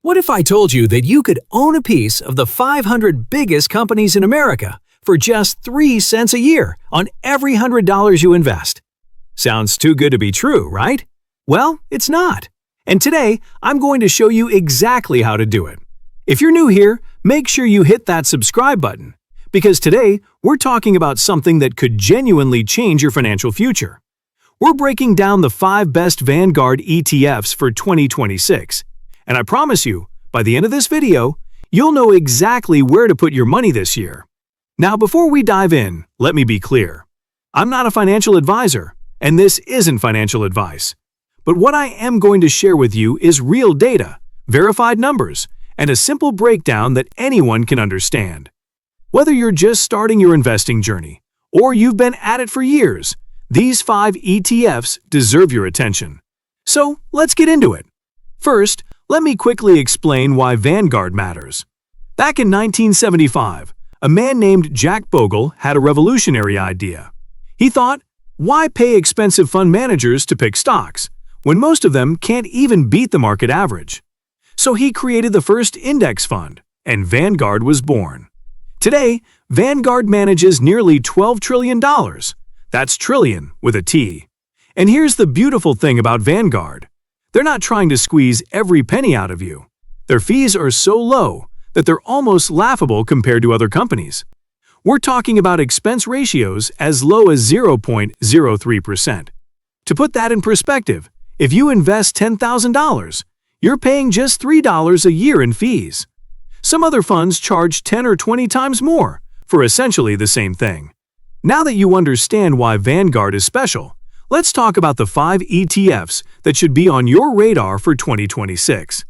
What if I told you that you could own a piece of the 500 biggest companies in America for just 3 cents a year on every $100 you invest? Sounds too good to be true, right? Well, it's not. And today, I'm going to show you exactly how to do it. If you're new here, make sure you hit that subscribe button, because today, we're talking about something that could genuinely change your financial future. We're breaking down the 5 best Vanguard ETFs for 2026. And I promise you, by the end of this video, you'll know exactly where to put your money this year. Now, before we dive in, let me be clear. I'm not a financial advisor, and this isn't financial advice. But what I am going to share with you is real data, verified numbers, and a simple breakdown that anyone can understand. Whether you're just starting your investing journey, or you've been at it for years, these 5 ETFs deserve your attention. So, let's get into it. First, let me quickly explain why Vanguard matters. Back in 1975, a man named Jack Bogle had a revolutionary idea. He thought, why pay expensive fund managers to pick stocks, when most of them can't even beat the market average? So he created the first index fund, and Vanguard was born. Today, Vanguard manages nearly $12 trillion. That's trillion with a T. And here's the beautiful thing about Vanguard. They're not trying to squeeze every penny out of you. Their fees are so low that they're almost laughable compared to other companies. We're talking about expense ratios as low as 0.03%. To put that in perspective, if you invest $10,000, you're paying just $3 a year in fees. Some other funds charge 10 or 20 times more for essentially the same thing. Now that you understand why Vanguard is special, let's talk about the 5 ETFs that should be on your radar for 2026.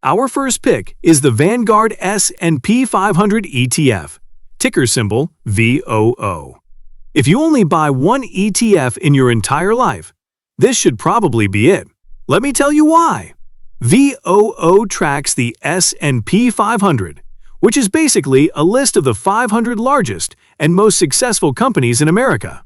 Our first pick is the Vanguard S&P 500 ETF, ticker symbol VOO. If you only buy one ETF in your entire life, this should probably be it. Let me tell you why. VOO tracks the S&P 500, which is basically a list of the 500 largest and most successful companies in America.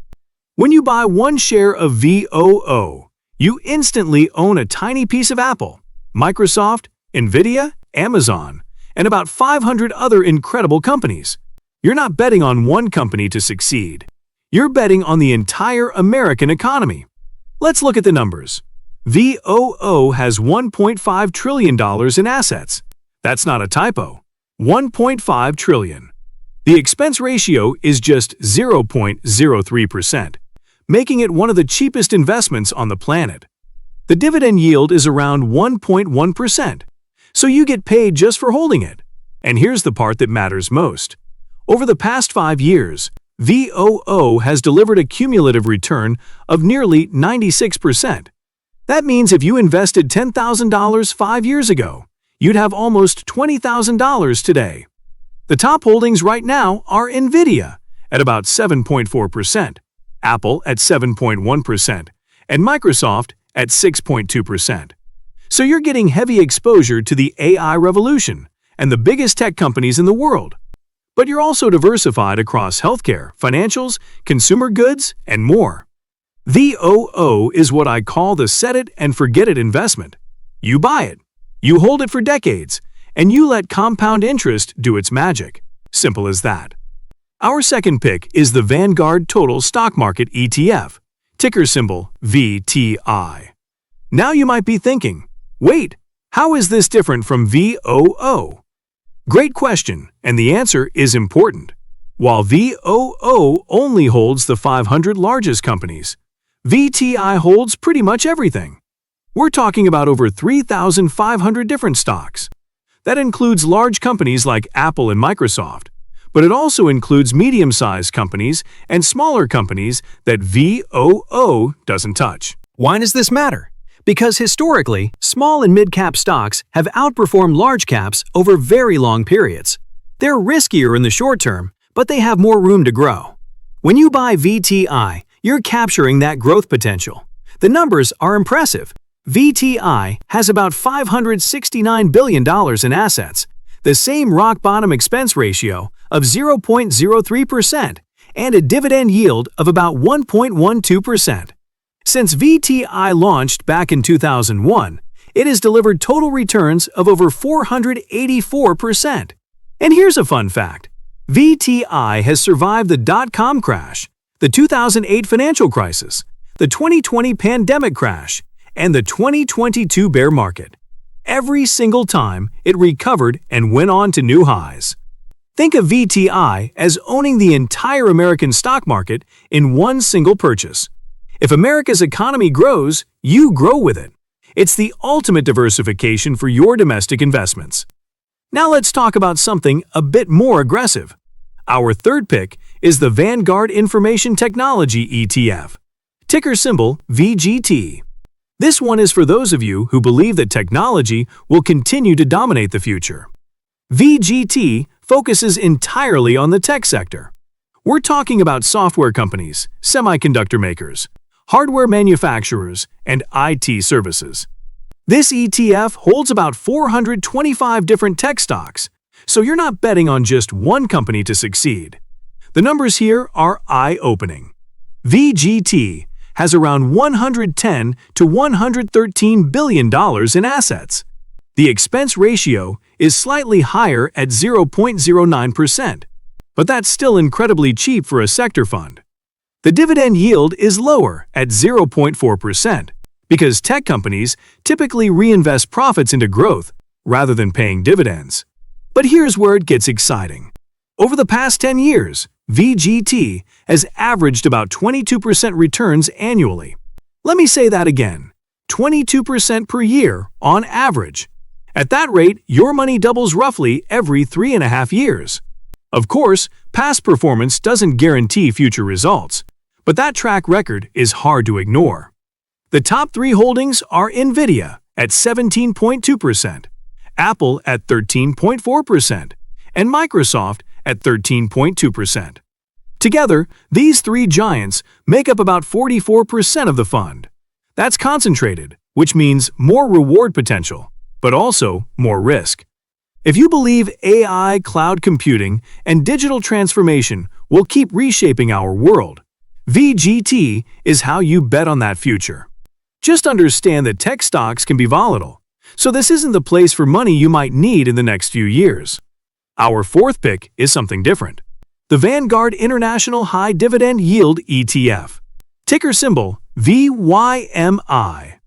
When you buy one share of VOO, you instantly own a tiny piece of Apple, Microsoft, Nvidia, Amazon, and about 500 other incredible companies. You're not betting on one company to succeed. You're betting on the entire American economy. Let's look at the numbers. VOO has $1.5 trillion in assets. That's not a typo. 1.5 trillion. The expense ratio is just 0.03%. making it one of the cheapest investments on the planet. The dividend yield is around 1.1%, so you get paid just for holding it. And here's the part that matters most. Over the past 5 years, VOO has delivered a cumulative return of nearly 96%. That means if you invested $10,000 5 years ago, you'd have almost $20,000 today. The top holdings right now are Nvidia at about 7.4%. Apple at 7.1%, and Microsoft at 6.2%. So you're getting heavy exposure to the AI revolution and the biggest tech companies in the world. But you're also diversified across healthcare, financials, consumer goods, and more. VOO is what I call the set it and forget it investment. You buy it, you hold it for decades, and you let compound interest do its magic. Simple as that. Our second pick is the Vanguard Total Stock Market ETF, ticker symbol VTI. Now you might be thinking, wait, how is this different from VOO? Great question, and the answer is important. While VOO only holds the 500 largest companies, VTI holds pretty much everything. We're talking about over 3,500 different stocks. That includes large companies like Apple and Microsoft, but it also includes medium-sized companies and smaller companies that VOO doesn't touch. Why does this matter? Because historically, small and mid-cap stocks have outperformed large caps over very long periods. They're riskier in the short term, but they have more room to grow. When you buy VTI, you're capturing that growth potential. The numbers are impressive. VTI has about $569 billion in assets, the same rock-bottom expense ratio of 0.03%, and a dividend yield of about 1.12%. Since VTI launched back in 2001, It has delivered total returns of over 484%. And here's a fun fact. VTI has survived the dot-com crash, the 2008 financial crisis, the 2020 pandemic crash, and the 2022 bear market. Every single time, it recovered and went on to new highs. Think of VTI as owning the entire American stock market in one single purchase. If America's economy grows, you grow with it. It's the ultimate diversification for your domestic investments. Now let's talk about something a bit more aggressive. Our third pick is the Vanguard Information Technology ETF, ticker symbol VGT. This one is for those of you who believe that technology will continue to dominate the future. VGT focuses entirely on the tech sector. We're talking about software companies, semiconductor makers, hardware manufacturers, and IT services. This ETF holds about 425 different tech stocks, so you're not betting on just one company to succeed. The numbers here are eye-opening. VGT has around $110 to $113 billion in assets. The expense ratio is slightly higher at 0.09%, but that's still incredibly cheap for a sector fund. The dividend yield is lower at 0.4% because tech companies typically reinvest profits into growth rather than paying dividends. But here's where it gets exciting. Over the past 10 years, VGT has averaged about 22% returns annually. Let me say that again, 22% per year on average. At that rate, your money doubles roughly every 3.5 years. Of course, past performance doesn't guarantee future results, but that track record is hard to ignore. The top 3 holdings are NVIDIA at 17.2%, Apple at 13.4%, and Microsoft at 13.2%. Together, these 3 giants make up about 44% of the fund. That's concentrated, which means more reward potential, but also more risk. If you believe AI, cloud computing, and digital transformation will keep reshaping our world, VGT is how you bet on that future. Just understand that tech stocks can be volatile, so this isn't the place for money you might need in the next few years. Our fourth pick is something different. The Vanguard International High Dividend Yield ETF, ticker symbol VYMI.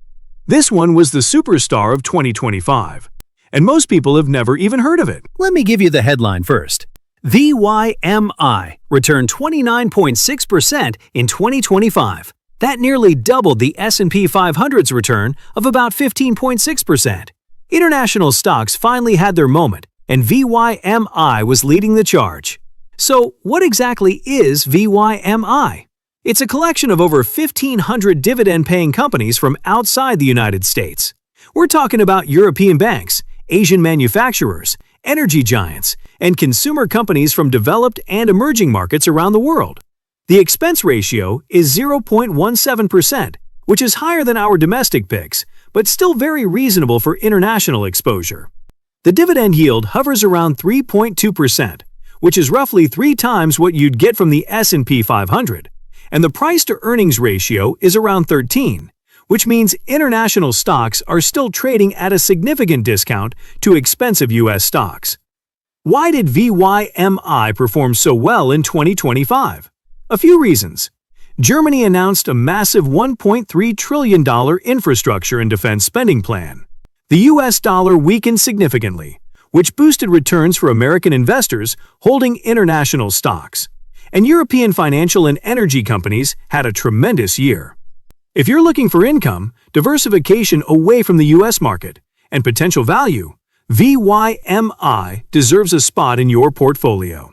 This one was the superstar of 2025, and most people have never even heard of it. Let me give you the headline first. VYMI returned 29.6% in 2025. That nearly doubled the S&P 500's return of about 15.6%. International stocks finally had their moment, and VYMI was leading the charge. So, what exactly is VYMI? It's a collection of over 1,500 dividend-paying companies from outside the United States. We're talking about European banks, Asian manufacturers, energy giants, and consumer companies from developed and emerging markets around the world. The expense ratio is 0.17%, which is higher than our domestic picks, but still very reasonable for international exposure. The dividend yield hovers around 3.2%, which is roughly 3 times what you'd get from the S&P 500, and the price-to-earnings ratio is around 13, which means international stocks are still trading at a significant discount to expensive U.S. stocks. Why did VYMI perform so well in 2025? A few reasons. Germany announced a massive $1.3 trillion infrastructure and defense spending plan. The U.S. dollar weakened significantly, which boosted returns for American investors holding international stocks. And European financial and energy companies had a tremendous year. If you're looking for income, diversification away from the U.S. market, and potential value, VYMI deserves a spot in your portfolio.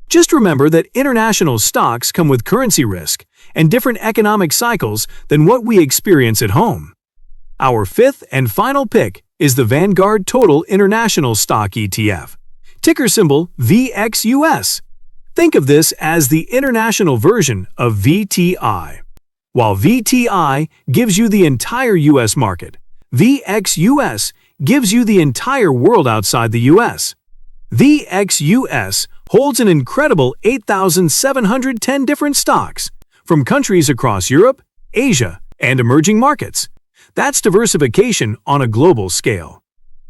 Just remember that international stocks come with currency risk and different economic cycles than what we experience at home. Our fifth and final pick is the Vanguard Total International Stock ETF, ticker symbol VXUS. Think of this as the international version of VTI. While VTI gives you the entire U.S. market, VXUS gives you the entire world outside the U.S. VXUS holds an incredible 8,710 different stocks from countries across Europe, Asia, and emerging markets. That's diversification on a global scale.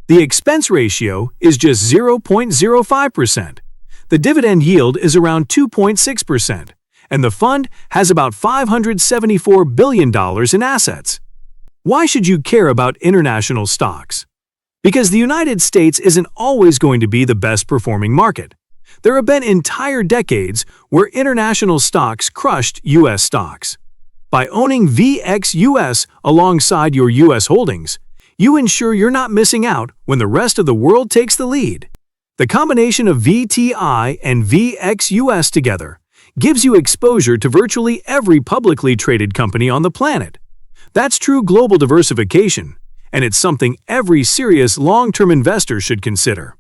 The expense ratio is just 0.05%. The dividend yield is around 2.6%, and the fund has about $574 billion in assets. Why should you care about international stocks? Because the United States isn't always going to be the best performing market. There have been entire decades where international stocks crushed U.S. stocks. By owning VXUS alongside your U.S. holdings, you ensure you're not missing out when the rest of the world takes the lead. The combination of VTI and VXUS together gives you exposure to virtually every publicly traded company on the planet. That's true global diversification, and it's something every serious long-term investor should consider.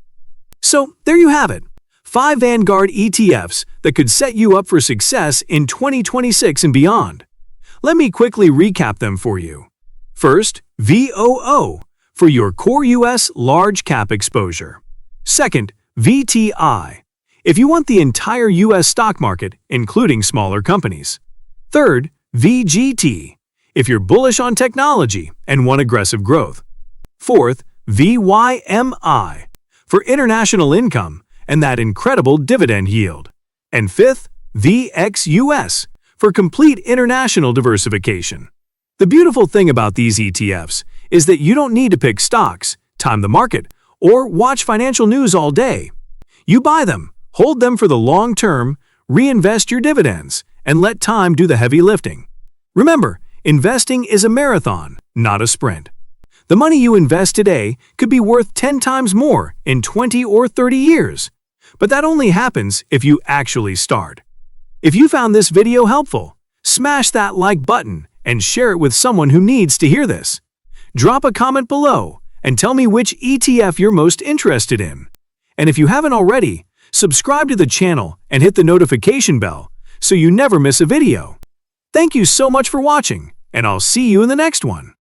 So, there you have it. 5 Vanguard ETFs that could set you up for success in 2026 and beyond. Let me quickly recap them for you. First, VOO for your core U.S. large cap exposure. Second, VTI if you want the entire U.S. stock market, including smaller companies. Third, VGT if you're bullish on technology and want aggressive growth. Fourth, VYMI for international income and that incredible dividend yield. And fifth, VXUS for complete international diversification. The beautiful thing about these ETFs is that you don't need to pick stocks, time the market, or watch financial news all day. You buy them, hold them for the long term, reinvest your dividends, and let time do the heavy lifting. Remember, investing is a marathon, not a sprint. The money you invest today could be worth 10 times more in 20 or 30 years. But that only happens if you actually start. If you found this video helpful, smash that like button and share it with someone who needs to hear this. Drop a comment below and tell me which ETF you're most interested in. And if you haven't already, subscribe to the channel and hit the notification bell so you never miss a video. Thank you so much for watching, and I'll see you in the next one.